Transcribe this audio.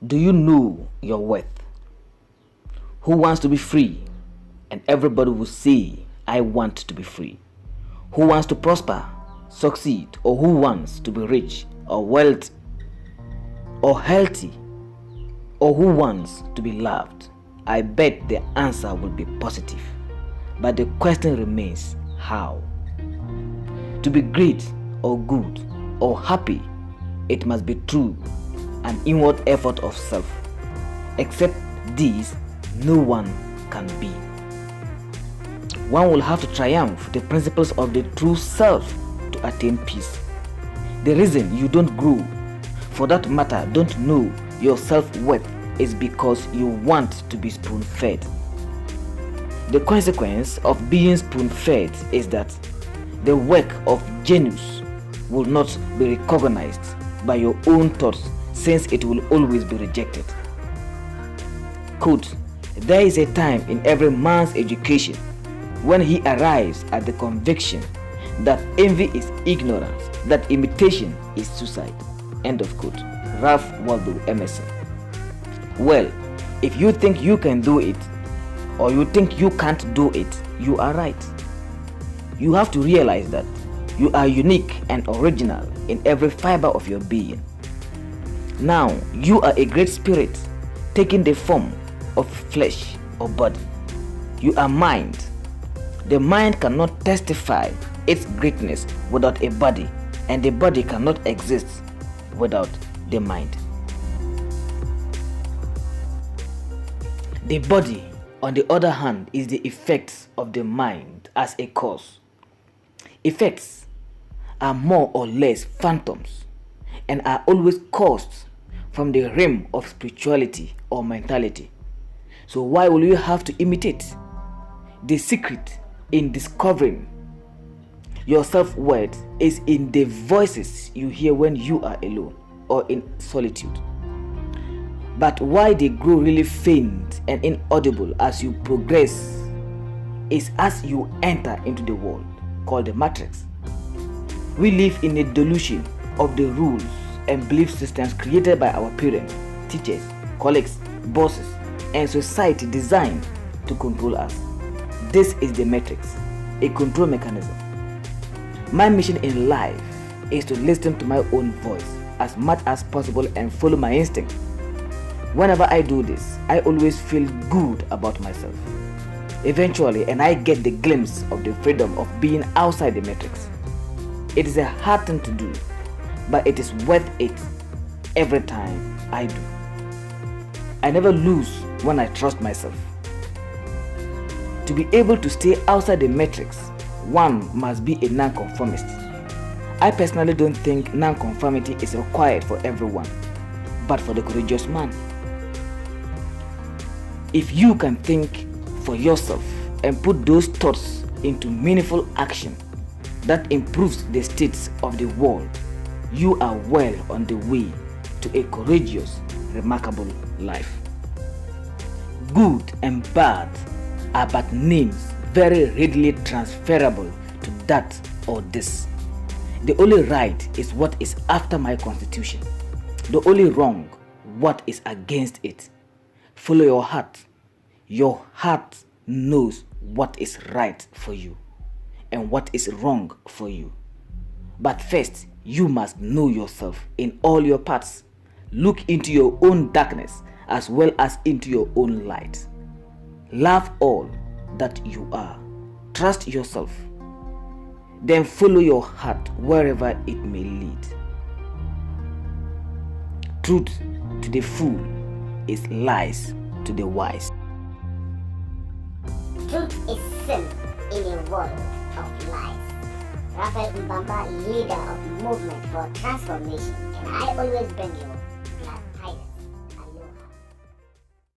Do you know your worth? Who wants to be free? And everybody will say, I want to be free. Who wants to prosper, succeed, or who wants to be rich or wealthy or healthy, or who wants to be loved? I bet the answer will be positive. But the question remains, how? To be great or good or happy, it must be through an inward effort of self. Except these, no one can be. One will have to triumph the principles of the true self to attain peace. The reason you don't grow, for that matter don't know your self-worth, is because you want to be spoon-fed. The consequence of being spoon-fed is that the work of genius will not be recognized by your own thoughts, since it will always be rejected. Quote, there is a time in every man's education when he arrives at the conviction that envy is ignorance, that imitation is suicide. End of quote. Ralph Waldo Emerson. Well, if you think you can do it, or you think you can't do it, you are right. You have to realize that you are unique and original in every fiber of your being. Now, you are a great spirit taking the form of flesh or body. You are mind. The mind cannot testify its greatness without a body, and the body cannot exist without the mind. The body, on the other hand, is the effects of the mind as a cause. Effects are more or less phantoms and are always caused from the realm of spirituality or mentality. So why will you have to imitate? The secret in discovering your self-worth is in the voices you hear when you are alone or in solitude. But why they grow really faint and inaudible as you progress is as you enter into the world called the matrix. We live in a delusion of the rules and belief systems created by our parents, teachers, colleagues, bosses, and society designed to control us. This is the matrix, a control mechanism. My mission in life is to listen to my own voice as much as possible and follow my instinct. Whenever I do this, I always feel good about myself. Eventually, and I get the glimpse of the freedom of being outside the matrix. It is a hard thing to do, but it is worth it every time I do. I never lose when I trust myself. To be able to stay outside the matrix, one must be a nonconformist. I personally don't think nonconformity is required for everyone, but for the courageous man. If you can think for yourself and put those thoughts into meaningful action that improves the states of the world, you are well on the way to a courageous, remarkable life. Good and bad are but names very readily transferable to that or this. The only right is what is after my constitution. The only wrong, what is against it. Follow your heart. Your heart knows what is right for you and what is wrong for you. But first, you must know yourself in all your parts. Look into your own darkness as well as into your own light. Love all that you are. Trust yourself. Then follow your heart wherever it may lead. Truth to the fool is lies to the wise. Truth is sin in a world of lies. Raphael Mbamba, leader of Movement for Transformation, and I always bring you